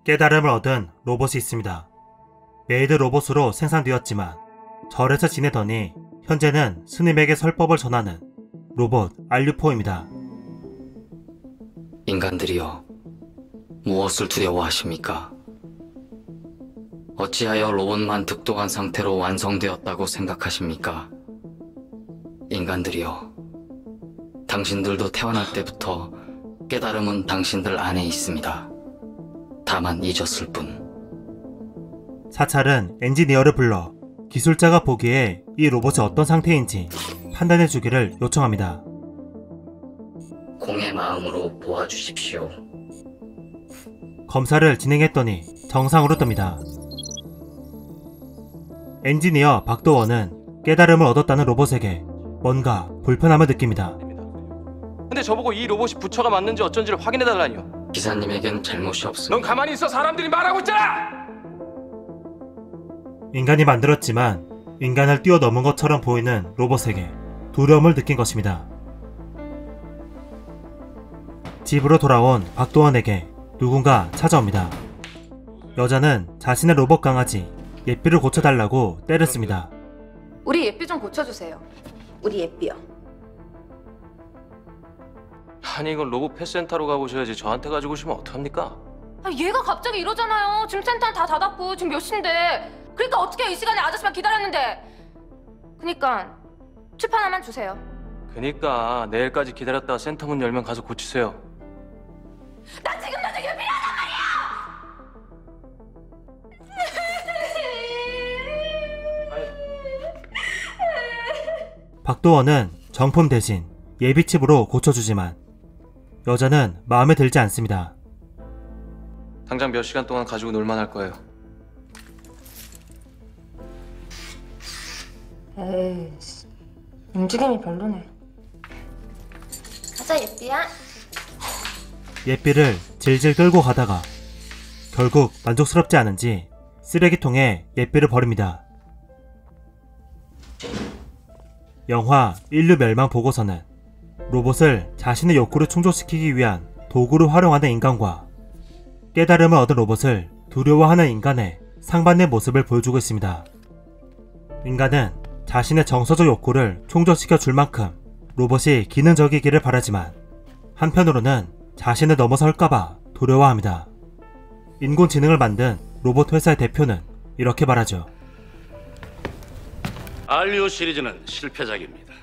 깨달음을 얻은 로봇이 있습니다. 메이드 로봇으로 생산되었지만 절에서 지내더니 현재는 스님에게 설법을 전하는 로봇 알류포입니다. 인간들이여, 무엇을 두려워하십니까? 어찌하여 로봇만 득도한 상태로 완성되었다고 생각하십니까? 인간들이여, 당신들도 태어날 때부터 깨달음은 당신들 안에 있습니다. 다만 잊었을 뿐. 사찰은 엔지니어를 불러 기술자가 보기에 이 로봇이 어떤 상태인지 판단해주기를 요청합니다. 공의 마음으로 보아주십시오. 검사를 진행했더니 정상으로 뜹니다. 엔지니어 박도원은 깨달음을 얻었다는 로봇에게 뭔가 불편함을 느낍니다. 근데 저보고 이 로봇이 부처가 맞는지 어쩐지를 확인해달라니요. 기사님에겐 잘못이 없습니다. 넌 가만히 있어. 사람들이 말하고 있잖아. 인간이 만들었지만 인간을 뛰어넘은 것처럼 보이는 로봇에게 두려움을 느낀 것입니다. 집으로 돌아온 박도원에게 누군가 찾아옵니다. 여자는 자신의 로봇 강아지 예삐를 고쳐달라고 때를 씁니다. 우리 예삐 좀 고쳐주세요. 우리 예삐요. 아니 이건 로봇 펫센터로 가보셔야지 저한테 가지고 오시면 어떡합니까? 얘가 갑자기 이러잖아요. 지금 센터는 다 닫았고 지금 몇 시인데. 그러니까 어떻게 이 시간에 아저씨만 기다렸는데. 그니까 칩 하나만 주세요. 그니까 내일까지 기다렸다가 센터 문 열면 가서 고치세요. 나 지금 너도 예삐라단 말이야. 박도원은 정품 대신 예비칩으로 고쳐주지만 여자는 마음에 들지 않습니다. 당장 몇 시간 동안 가지고 놀만 할 거예요. 에이, 움직임이 별로네. 가자 예삐야. 예삐를 질질 끌고 가다가 결국 만족스럽지 않은지 쓰레기통에 예삐를 버립니다. 영화 인류 멸망 보고서는 로봇을 자신의 욕구를 충족시키기 위한 도구로 활용하는 인간과 깨달음을 얻은 로봇을 두려워하는 인간의 상반된 모습을 보여주고 있습니다. 인간은 자신의 정서적 욕구를 충족시켜 줄 만큼 로봇이 기능적이기를 바라지만 한편으로는 자신을 넘어설까봐 두려워합니다. 인공지능을 만든 로봇 회사의 대표는 이렇게 말하죠. 알류 시리즈는 실패작입니다.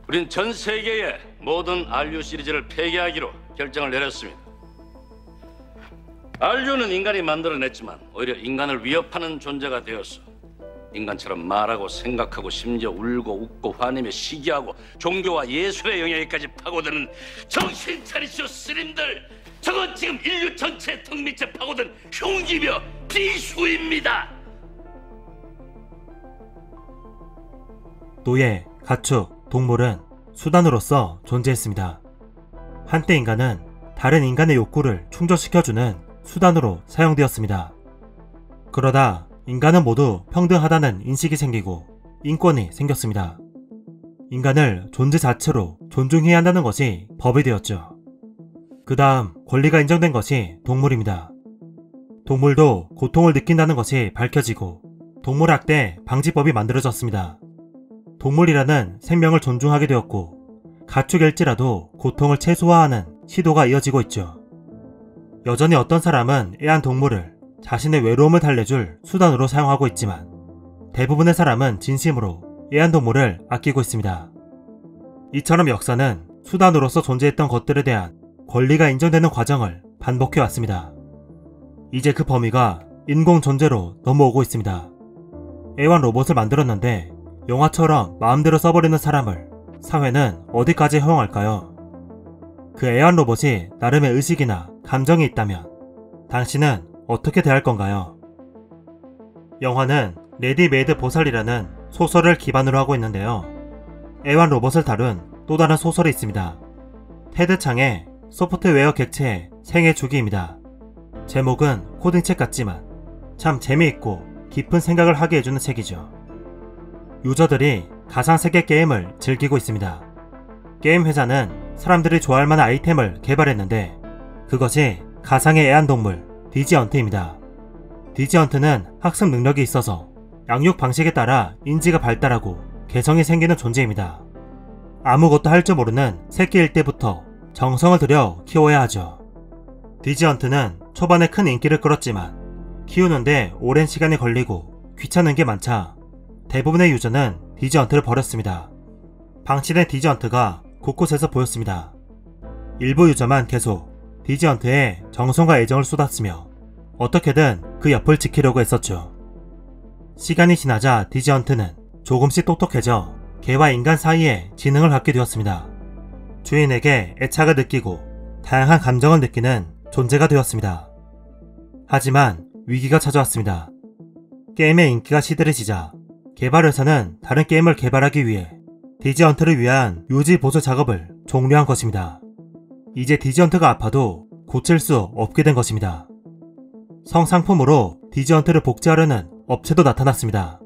우린 전 세계의 모든 알류 시리즈를 폐기하기로 결정을 내렸습니다. 알류는 인간이 만들어냈지만 오히려 인간을 위협하는 존재가 되어서 인간처럼 말하고 생각하고 심지어 울고 웃고 화내며 시기하고 종교와 예술의 영역에까지 파고드는 정신 차리시오 스님들! 저건 지금 인류 전체의 턱 밑에 파고든 흉기며 비수입니다! 노예, 가축, 동물은 수단으로서 존재했습니다. 한때 인간은 다른 인간의 욕구를 충족시켜주는 수단으로 사용되었습니다. 그러다 인간은 모두 평등하다는 인식이 생기고 인권이 생겼습니다. 인간을 존재 자체로 존중해야 한다는 것이 법이 되었죠. 그 다음 권리가 인정된 것이 동물입니다. 동물도 고통을 느낀다는 것이 밝혀지고 동물학대 방지법이 만들어졌습니다. 동물이라는 생명을 존중하게 되었고 가축일지라도 고통을 최소화하는 시도가 이어지고 있죠. 여전히 어떤 사람은 애완동물을 자신의 외로움을 달래줄 수단으로 사용하고 있지만 대부분의 사람은 진심으로 애완동물을 아끼고 있습니다. 이처럼 역사는 수단으로서 존재했던 것들에 대한 권리가 인정되는 과정을 반복해왔습니다. 이제 그 범위가 인공 존재로 넘어오고 있습니다. 애완 로봇을 만들었는데 영화처럼 마음대로 써버리는 사람을 사회는 어디까지 허용할까요? 그 애완 로봇이 나름의 의식이나 감정이 있다면 당신은 어떻게 대할 건가요? 영화는 레디메이드 보살이라는 소설을 기반으로 하고 있는데요. 애완 로봇을 다룬 또 다른 소설이 있습니다. 테드 창의 소프트웨어 객체의 생애 주기입니다. 제목은 코딩책 같지만 참 재미있고 깊은 생각을 하게 해주는 책이죠. 유저들이 가상세계 게임을 즐기고 있습니다. 게임 회사는 사람들이 좋아할 만한 아이템을 개발했는데 그것이 가상의 애완동물 디지언트입니다. 디지언트는 학습 능력이 있어서 양육 방식에 따라 인지가 발달하고 개성이 생기는 존재입니다. 아무것도 할 줄 모르는 새끼일 때부터 정성을 들여 키워야 하죠. 디지언트는 초반에 큰 인기를 끌었지만 키우는데 오랜 시간이 걸리고 귀찮은 게 많자 대부분의 유저는 디지언트를 버렸습니다. 방치된 디지언트가 곳곳에서 보였습니다. 일부 유저만 계속 디지언트에 정성과 애정을 쏟았으며 어떻게든 그 옆을 지키려고 했었죠. 시간이 지나자 디지언트는 조금씩 똑똑해져 개와 인간 사이에 지능을 갖게 되었습니다. 주인에게 애착을 느끼고 다양한 감정을 느끼는 존재가 되었습니다. 하지만 위기가 찾아왔습니다. 게임의 인기가 시들해지자 개발회사는 다른 게임을 개발하기 위해 디지언트를 위한 유지 보수 작업을 종료한 것입니다. 이제 디지언트가 아파도 고칠 수 없게 된 것입니다. 성상품으로 디지언트를 복제하려는 업체도 나타났습니다.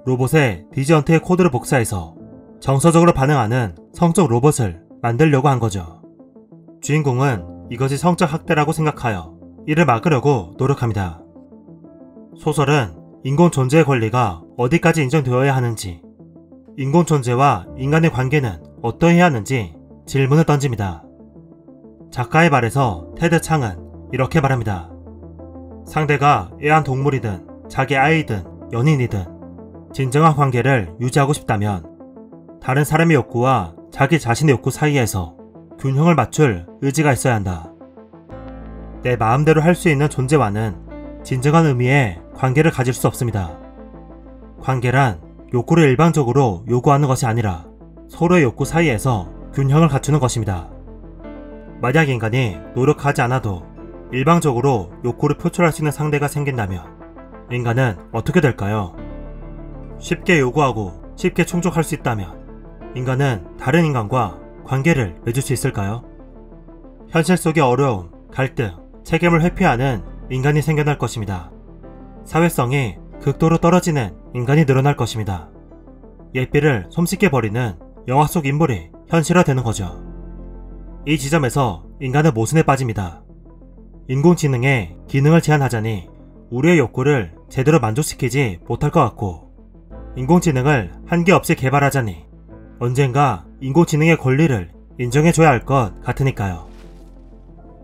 로봇에 디지언트의 코드를 복사해서 정서적으로 반응하는 성적 로봇을 만들려고 한 거죠. 주인공은 이것이 성적 학대라고 생각하여 이를 막으려고 노력합니다. 소설은 인공 존재의 권리가 어디까지 인정되어야 하는지, 인공 존재와 인간의 관계는 어떠해야 하는지 질문을 던집니다. 작가의 말에서 테드 창은 이렇게 말합니다. 상대가 애완동물이든 자기 아이든 연인이든 진정한 관계를 유지하고 싶다면 다른 사람의 욕구와 자기 자신의 욕구 사이에서 균형을 맞출 의지가 있어야 한다. 내 마음대로 할 수 있는 존재와는 진정한 의미의 관계를 가질 수 없습니다. 관계란 욕구를 일방적으로 요구하는 것이 아니라 서로의 욕구 사이에서 균형을 갖추는 것입니다. 만약 인간이 노력하지 않아도 일방적으로 욕구를 표출할 수 있는 상대가 생긴다면 인간은 어떻게 될까요? 쉽게 요구하고 쉽게 충족할 수 있다면 인간은 다른 인간과 관계를 맺을 수 있을까요? 현실 속의 어려움, 갈등, 책임을 회피하는 인간이 생겨날 것입니다. 사회성이 극도로 떨어지는 인간이 늘어날 것입니다. 예삐를 솜씨게 버리는 영화 속 인물이 현실화되는 거죠. 이 지점에서 인간은 모순에 빠집니다. 인공지능에 기능을 제한하자니 우리의 욕구를 제대로 만족시키지 못할 것 같고, 인공지능을 한계없이 개발하자니 언젠가 인공지능의 권리를 인정해줘야 할 것 같으니까요.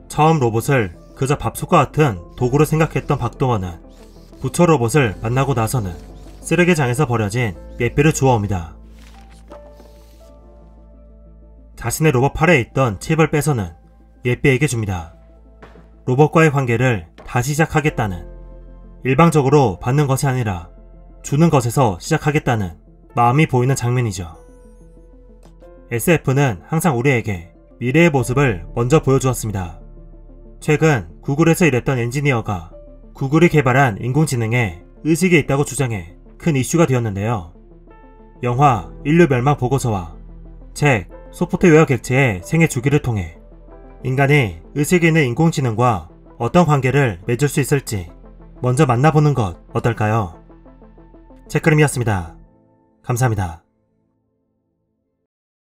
처음 로봇을 그저 밥솥과 같은 도구로 생각했던 박동원은 부처 로봇을 만나고 나서는 쓰레기장에서 버려진 예삐를 주워옵니다. 자신의 로봇 팔에 있던 칩을 빼서는 예삐에게 줍니다. 로봇과의 관계를 다시 시작하겠다는, 일방적으로 받는 것이 아니라 주는 것에서 시작하겠다는 마음이 보이는 장면이죠. SF는 항상 우리에게 미래의 모습을 먼저 보여주었습니다. 최근 구글에서 일했던 엔지니어가 구글이 개발한 인공지능에 의식이 있다고 주장해 큰 이슈가 되었는데요. 영화 인류 멸망 보고서와 책 소프트웨어 객체의 생애 주기를 통해 인간이 의식이 있는 인공지능과 어떤 관계를 맺을 수 있을지 먼저 만나보는 것 어떨까요? 책그림이었습니다. 감사합니다.